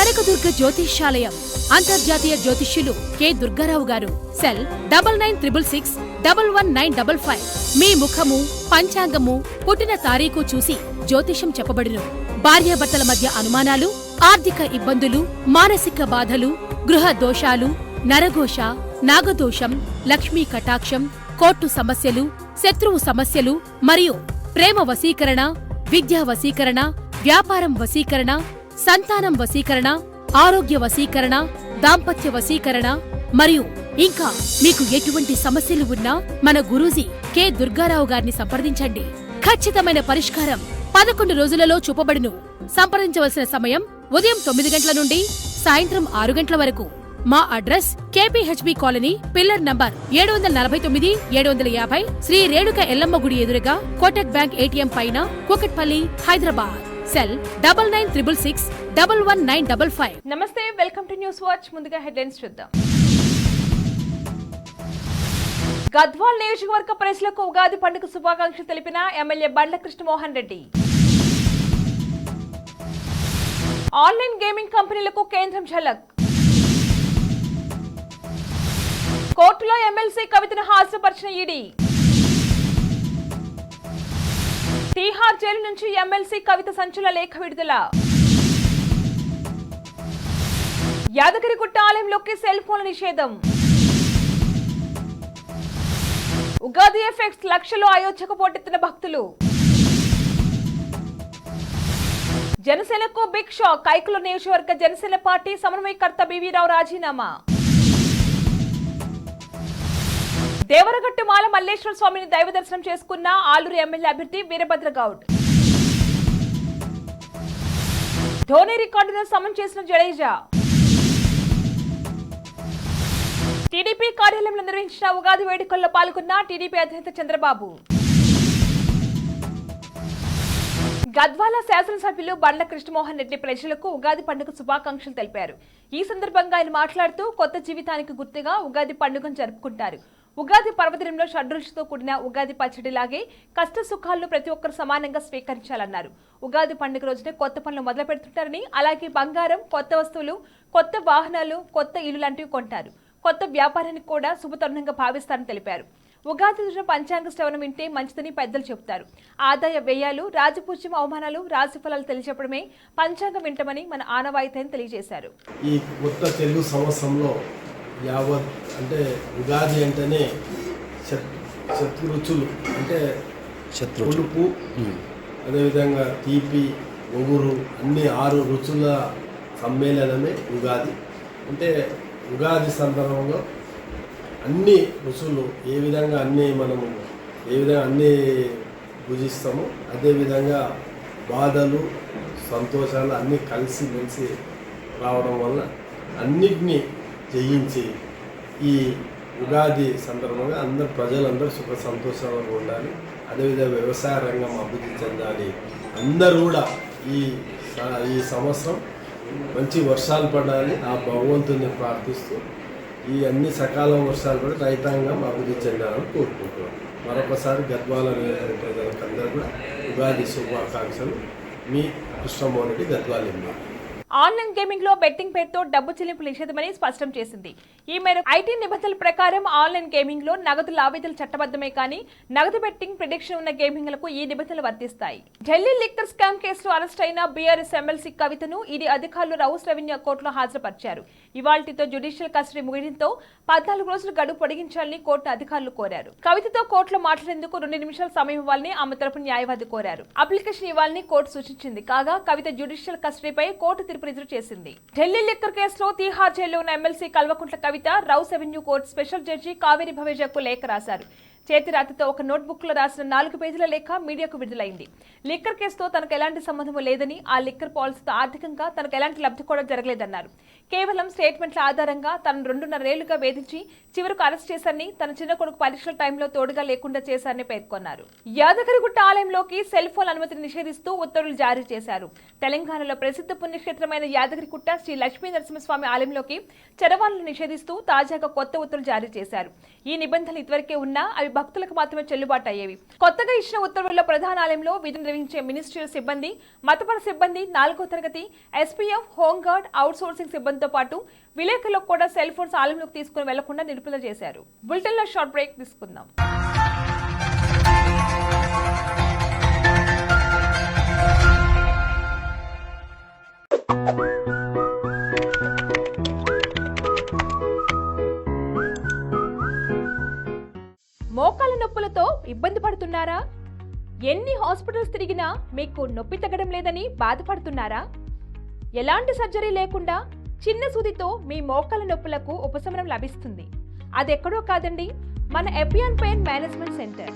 కనకదుర్గ జ్యోతిష్యాలయం అంతర్జాతీయ జ్యోతిష్యులు కె దుర్గారావు గారు. సెల్ 9966111955. మీ ముఖము, పంచాంగము, పుట్టిన తారీఖు చూసి జ్యోతిషం చెప్పబడును. భార్యాభర్తల మధ్య అనుమానాలు, ఆర్థిక ఇబ్బందులు, మానసిక బాధలు, గృహ దోషాలు, నరఘోష, నాగదోషం, లక్ష్మీ కటాక్షం, కోర్టు సమస్యలు, శత్రువు సమస్యలు మరియు ప్రేమ వశీకరణ, విద్యా వశీకరణ, వ్యాపారం వశీకరణ, సంతానం వశీకరణ, ఆరోగ్య వశీకరణ, దాంపత్య వశీకరణ మరియు ఇంకా మీకు ఎటువంటి సమస్యలు ఉన్నా మన గురూజీ కె దుర్గారావు గారిని సంప్రదించండి. ఖచ్చితమైన పరిష్కారం 11 రోజులలో చూపబడును. సంప్రదించవలసిన సమయం ఉదయం 9 గంటల నుండి సాయంత్రం 6 గంటల వరకు. మా address KPHB colony, pillar number 749, 750, Shri Renuka Yellamma గుడి ఎదురుగా, కోటక్ బ్యాంక్ ఏటీఎం పైన, కూకట్పల్లి, హైదరాబాద్. సెల్ 9966111955. నమస్తే, వెల్కమ్ టు న్యూస్ వాచ్. ముందుగా హెడ్లైన్స్ చూద్దాం. గద్వాల్ నియోజకవర్గ ప్రజలకు ఉగాది పండుగ శుభాకాంక్షలు తెలిపిన ఎమ్మెల్యే బండ్ల కృష్ణమోహన్ రెడ్డి. ఆన్లైన్ గేమింగ్ కంపెనీలకు కేంద్రం ఝలక్. కోర్టులో ఎమ్మెల్సీ కవితను హాజరుపరిచిన ఈడీ. తీహార్ జైలు నుంచి ఎమ్మెల్సీ కవిత సంచుల లేఖ విడుదల. యాదగిరిగుట్ట ఆలయంలోకి సెల్ ఫోన్ల నిషేధం. ఉగాది ఎఫెక్ట్స్, లక్షలో అయోధ్యకు పోటెత్తిన భక్తులు. జనసేనకు బిగ్ షాక్. కైకుల నియోజకవర్గ జనసేన పార్టీ సమన్వయకర్త బివి రావు రాజీనామా. దేవరగట్టు మాల మల్లేశ్వర స్వామిని దైవ దర్శనం చేసుకున్న ఆలూరు ఎమ్మెల్యే అభ్యర్థి వీరభద్రగౌడ్. ధోని రికార్డును సమం చేసిన జడేజా. టీడీపీ కార్యాలయంలో నిర్వహించిన ఉగాది వేడుకల్లో పాల్గొన్న టీడీపీ అధినేత చంద్రబాబు. గద్వాల శాసనసభ్యులు బండ్ల కృష్ణమోహన్ రెడ్డి ప్రజలకు ఉగాది పండుగ శుభాకాంక్షలు తెలిపారు. ఈ సందర్భంగా ఆయన మాట్లాడుతూ కొత్త జీవితానికి గుర్తుగా ఉగాది పండుగను జరుపుకుంటారు. ఉగాది పర్వదినంలో షడ్రుచులతో కూడిన ఉగాది పచ్చడిలాగే కష్ట సుఖాలను ప్రతి ఒక్కరు సమానంగా స్వీకరించాలన్నారు. ఉగాది పండుగ రోజునే కొత్త పనులు మొదలు పెడుతుంటారని, అలాగే బంగారం, కొత్త వస్తువులు, కొత్త వాహనాలు, కొత్త ఇల్లు లాంటివి కొంటారు. కొత్త వ్యాపారానికి కూడా శుభతరుణంగా భావిస్తారని తెలిపారు. ఉగాది రోజున పంచాంగ శ్రవణం వింటే మంచిదని పెద్దలు చెబుతారు. ఆదాయ వ్యయాలు, రాజపూజ్యం, అవమానాలు, రాశిఫలాలు తెలియచెప్పడమే పంచాంగం వింటమని మన ఆనవాయితీని తెలియజేశారు. ఈ కొత్త తెలుగు సంవత్సరంలో యావత్ అంటే ఉగాది అంటేనే శత్రురుచులు అంటే పులుపు, అదేవిధంగా తీపి, ఒగురు అన్ని 6 రుచుల సమ్మేళనమే ఉగాది. అంటే ఉగాది సందర్భంలో అన్ని రుచులు ఏ విధంగా అన్నీ భుజిస్తామో అదేవిధంగా బాధలు, సంతోషాలు అన్నీ కలిసి మెలిసి రావడం వల్ల అన్నిటినీ జయించి ఈ ఉగాది సందర్భంగా ప్రజలందరూ సుఖ సంతోషాలుగా ఉండాలి. అదేవిధంగా వ్యవసాయ రంగం అభివృద్ధి చెందాలి. అందరూ కూడా ఈ సంవత్సరం మంచి వర్షాలు పడాలి ఆ భగవంతుని ప్రార్థిస్తూ ఈ అన్ని సకాలం వర్షాలు పడి రైతాంగం అభివృద్ధి చెందాలని కోరుకుంటున్నాం. మరొకసారి గద్వాల ప్రజలకు అందరూ కూడా ఉగాది శుభాకాంక్షలు. మీ Krishnamohan Reddy, Gadwal MLA. Online gaming లో బెట్టింగ్ పేరుతో డబ్బు చెల్లింపులు నిషేధమని స్పష్టం చేసింది. ఈ మేరకు ఐటీ నిబంధనల ప్రకారం ఆన్లైన్ గేమింగ్ లో నగదు లావాదేవీలు చట్టబద్ధమే కానీ నగదు బెట్టింగ్ ప్రిడిక్షన్ ఉన్న గేమింగ్లకు ఈ నిబంధనలు వర్తిస్తాయి. ఢిల్లీ లిక్కర్ స్కామ్ కేసులో అరెస్ట్ అయిన బీఆర్ఎస్ ఎమ్మెల్సీ కవితను ఈడీ అధికారులు రౌస్ రెవెన్యూ కోర్టులో హాజరుపరిచారు. ఇవాళ్టితో జ్యుడిషియల్ కస్టడీ ముగియడంతో 14 రోజులు గడువు పొడిగించాలని కోర్టు అధికారులు కోరారు. కవితతో కోర్టులో మాట్లాడేందుకు 2 నిమిషాల సమయం ఇవ్వాలని ఆమె తరపున న్యాయవాది కోరారు. అప్లికేషన్ ఇవ్వాలని కోర్టు సూచించింది. కాగా కవిత జ్యుడిషియల్ కస్టడీపై కోర్టు ఎదురు చేసింది. ఢిల్లీ లిక్కర్ కేసులో తీహార్ జైల్లో ఉన్న MLC Kalvakuntla Kavitha Rouse Avenue court special judge Kaveri భవేజాకు లేఖ రాశారు. చేతి రాతతో ఒక నోట్బుక్ లో రాసిన 4 పేజీల లేఖ మీడియాకు విడుదలైంది. లిక్కర్ కేసుతో తనకు ఎలాంటి సంబంధము లేదని, ఆ లిక్కర్ పాలసీతో ఆర్థికంగా తనకు ఎలాంటి లబ్ధి కూడా జరగలేదన్నారు. కేవలం స్టేట్మెంట్ల ఆధారంగా తనను 2.5 ఏళ్లుగా వేధించి చివరకు అరెస్ట్ చేశారని, తన చిన్న కొడుకు పరీక్షల టైంలో తోడుగా లేకుండా చేశారని పేర్కొన్నారు. యాదగిరిగుట్ట ఆలయంలోకి సెల్ ఫోన్ అనుమతిని నిషేధిస్తూ ఉత్తర్వులు జారీ చేశారు. తెలంగాణలో ప్రసిద్ధ పుణ్యక్షేత్రమైన యాదగిరిగుట్ట శ్రీ లక్ష్మీ నరసింహస్వామి ఆలయంలోకి చరవాణులను నిషేధిస్తూ తాజాగా కొత్త ఉత్తర్వులు జారీ చేశారు. ఈ నిబంధనలు ఇదివరకే ఉన్నా అవి భక్తులకు మాత్రమే చెల్లుబాటు అయ్యేవి. కొత్తగా ఇచ్చిన ఉత్తర్వుల్లో ప్రధానాలయంలో విధులు నిర్వహించే మినిస్ట్రియల్ సిబ్బంది, మతపర సిబ్బంది, 4వ తరగతి SPF, హోంగార్డ్, అవుట్ సోర్సింగ్ సిబ్బందితో పాటు విలేకరులకు కూడా సెల్ ఫోన్స్ ఆలయంలోకి తీసుకుని వెళ్లకుండా నిలుపుదల చేశారు. బులెటిన్లో షార్ట్ బ్రేక్ తీసుకుందాం. మోకాల నొప్పులతో ఇబ్బంది పడుతున్నారా? ఎన్ని హాస్పిటల్స్ తిరిగినా మీకు నొప్పి తగ్గడం లేదని బాధపడుతున్నారా? ఎలాంటి సర్జరీ లేకుండా చిన్న సూదితో మీ మోకాల నొప్పులకు ఉపశమనం లభిస్తుంది. అదెక్కడో కాదండి, మన Epione pain management centre.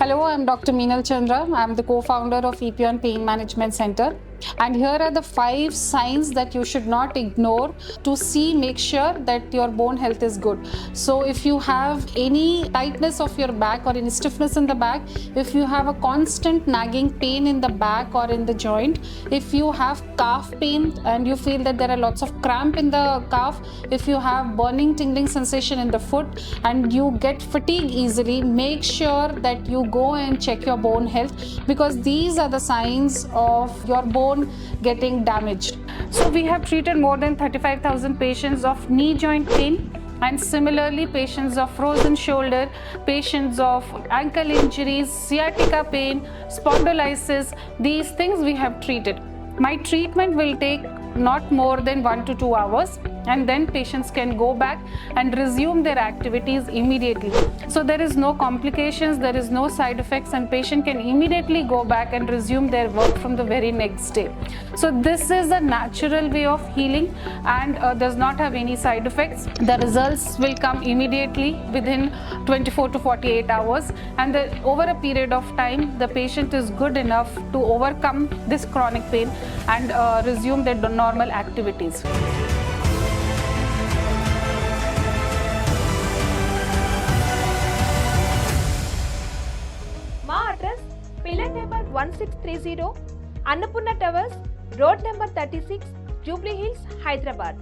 Hello, I'm Dr. Meenal Chandra. I'm the co-founder of Epion Pain Management Center. And here are the 5 signs that you should not ignore to make sure that your bone health is good. So if you have any tightness of your back or any stiffness in the back, if you have a constant nagging pain in the back or in the joint, if you have calf pain and you feel that there are lots of cramp in the calf, if you have burning, tingling sensation in the foot and you get fatigue easily, make sure that you go and check your bone health, because these are the signs of your bone getting damaged. So we have treated more than 35,000 patients of knee joint pain, and similarly patients of frozen shoulder, patients of ankle injuries, sciatica pain, spondylosis. These things we have treated. My treatment will take not more than 1 to 2 hours, and then patients can go back and resume their activities immediately. So there is no complications, there is no side effects, and patient can immediately go back and resume their work from the very next day. So this is a natural way of healing and does not have any side effects. The results will come immediately within 24 to 48 hours, and over a period of time the patient is good enough to overcome this chronic pain and resume their normal activities. మా address pillar number 1630, Annapurna towers, road number 36, Jubilee hills, Hyderabad.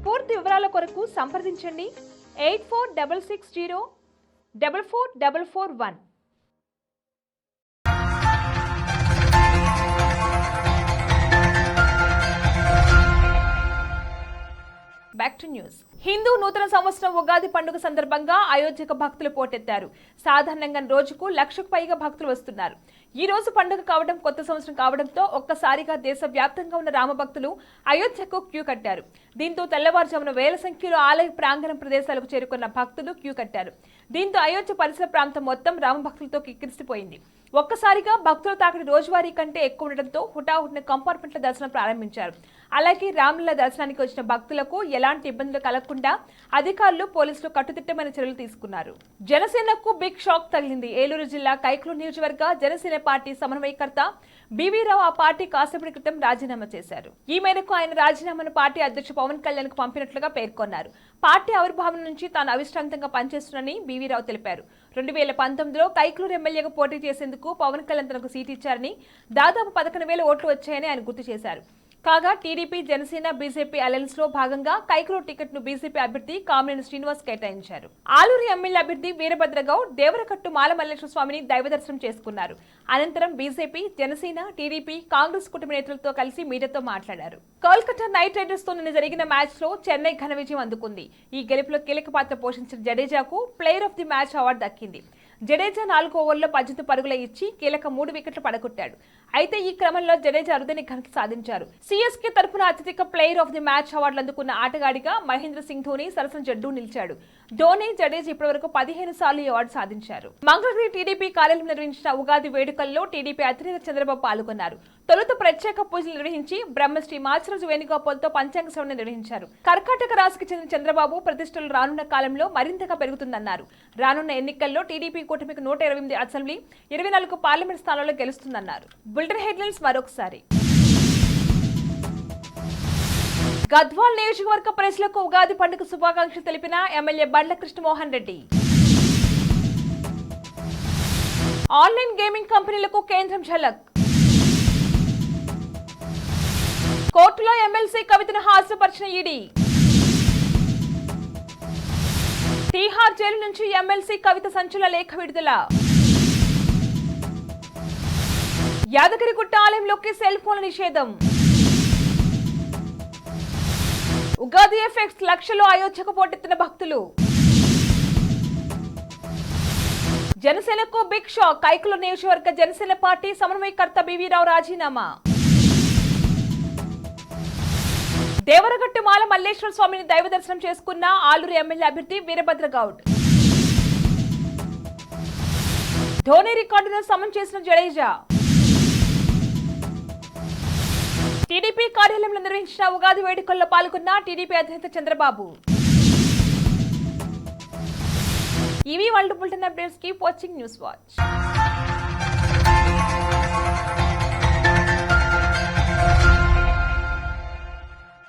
పూర్తి వివరాల కొరకు సంప్రదించండి 8466044441. Back to news. Hindu నూతన సంవత్సరం ఉగాది పండుగ సందర్భంగా అయోధ్యకు భక్తులు పోటెత్తారు. సాధారణంగా రోజుకు 1,00,000కు పైగా భక్తులు వస్తున్నారు. ఈ రోజు పండుగ కావడం, కొత్త సంవత్సరం కావడంతో ఒక్కసారిగా దేశవ్యాప్తంగా ఉన్న రామభక్తులు అయోధ్యకు క్యూ కట్టారు. దీంతో తెల్లవారుజామున వేల సంఖ్యలో ఆలయ ప్రాంగణం ప్రదేశాలకు చేరుకున్న భక్తులు క్యూ కట్టారు. దీంతో అయోధ్య పరిసర ప్రాంతం మొత్తం రామభక్తులతో కిక్కిరిసిపోయింది. ఒక్కసారిగా భక్తుల తాకిడి రోజువారీ కంటే ఎక్కువ ఉండడంతో హుటాహుటిన కంపార్ట్మెంట్ల దర్శనం ప్రారంభించారు. అలాగే రామ్లల్ల దర్శనానికి వచ్చిన భక్తులకు ఎలాంటి ఇబ్బందులు కలగకుండా అధికారులు, పోలీసులు కట్టుదిట్టమైన చర్యలు తీసుకున్నారు. జనసేనకు బిగ్ షాక్ తగిలింది. ఏలూరు జిల్లా కైకలూరు నియోజకవర్గ జనసేన పార్టీ సమన్వయకర్త బీవీ రావు ఆ పార్టీ కాసేపటి క్రితం రాజీనామా చేశారు. ఈ మేరకు ఆయన రాజీనామాను పార్టీ అధ్యక్షుడు పవన్ కళ్యాణ్ కు పంపినట్లుగా పేర్కొన్నారు. పార్టీ ఆవిర్భావం నుంచి తాను అవిశ్రాంతంగా పనిచేస్తున్నానని బీవీ రావు తెలిపారు. 2019లో కైకలూరు ఎమ్మెల్యేగా పోటీ చేసేందుకు పవన్ కళ్యాణ్ తనకు సీట్ ఇచ్చారని, దాదాపు 11,000 ఓట్లు వచ్చాయని ఆయన గుర్తు చేశారు. కాగా టీడీపీ, జనసేన, బీజేపీ అలయన్స్ లో భాగంగా కైకలూరు టికెట్ ను బీజేపీ అభ్యర్థి కామినేని శ్రీనివాస్ కేటాయించారు. ఆలూరు ఎమ్మెల్యే అభ్యర్థి వీరభద్రగౌడ్ దేవరకట్టు మాలమల్లేశ్వర స్వామిని దైవదర్శనం చేసుకున్నారు. అనంతరం బీజేపీ, జనసేన, టీడీపీ, కాంగ్రెస్ కుటుంబ నేతలతో కలిసి మీడియాతో మాట్లాడారు. కోల్కతా నైట్ రైడర్స్ తో నిన్న జరిగిన మ్యాచ్ లో చెన్నై ఘన విజయం అందుకుంది. ఈ గెలుపులో కీలక పాత్ర పోషించిన జడేజాకు player of the match award దక్కింది. జడేజా 4 ఓవర్లలో 18 పరుగుల ఇచ్చి కీలక 3 వికెట్లు పడగొట్టాడు. అయితే ఈ క్రమంలో జడేజా అరుదైన ఘనత సాధించారు. సిఎస్కే తరపున అత్యధిక ప్లేయర్ ఆఫ్ ది మ్యాచ్ అవార్డులు అందుకున్న ఆటగాడిగా మహేంద్ర సింగ్ ధోని సరసన జడ్డూ నిలిచాడు. ధోని, జడేజా ఇప్పటివరకు 15 సార్లు ఈ అవార్డు సాధించారు. మంగళగిరి టీడీపీ కార్యాలయం నిర్వహించిన ఉగాది వేడుకల్లో టీడీపీ అధినేత చంద్రబాబు పాల్గొన్నారు. తొలుత ప్రత్యేక పూజలు నిర్వహించి బ్రహ్మశ్రీ మార్చిరాజు వేణుగోపాల్తో పంచాంగ శ్రవణ నిర్వహించారు. కర్కాటక రాశికి చెందిన చంద్రబాబు ప్రతిష్టలు రానున్న కాలంలో మరింతగా పెరుగుతుందన్నారు. రానున్న ఎన్నికల్లో టీడీపీ కూటమికి 128 అసెంబ్లీ, 24 పార్లమెంట్ స్థానాల్లో గెలుస్తుందన్నారు. బులెటిన్ హెడ్లైన్స్ మరొకసారి. గద్వాల్ నియోజకవర్గ ప్రజలకు ఉగాది పండుగ శుభాకాంక్షలు తెలిపిన ఎమ్మెల్యే బండ్ల కృష్ణమోహన్ రెడ్డి. ఆన్లైన్ గేమింగ్ కంపెనీలకు కేంద్రం ఝలక్. కోర్టులో ఎమ్మెల్సీ కవితను హాజరుపరిచిన ఈడీ. తీహార్ జైలు నుంచి ఎమ్మెల్సీ కవిత సంచలన లేఖ విడుదల. యాదగిరిగుట్ట ఆలయంలోకి సెల్ ఫోన్ల నిషేధం. ఉగాది ఎఫెక్ట్స్, లక్షలో అయోధ్యకు పోటెత్తిన భక్తులు. జనసేనకు బిగ్ షాక్, కైకుల నియోజకవర్గ జనసేన పార్టీ సమన్వయకర్త బివి రావు రాజీనామా. దేవరగట్టు మాల మల్లేశ్వర స్వామిని దైవ దర్శనం చేసుకున్న ఆలూరు ఎమ్మెల్యే అభ్యర్థి వీరభద్ర గౌడ్. ధోని రికార్డును సమం చేసిన జడేజా. టీడీపీ కార్యాలయంలో నిర్వహించిన ఉగాది వేడుకల్లో పాల్గొన్న టీడీపీ అధినేత చంద్రబాబు. ఇవి world bulletin updates. Keep watching news watch.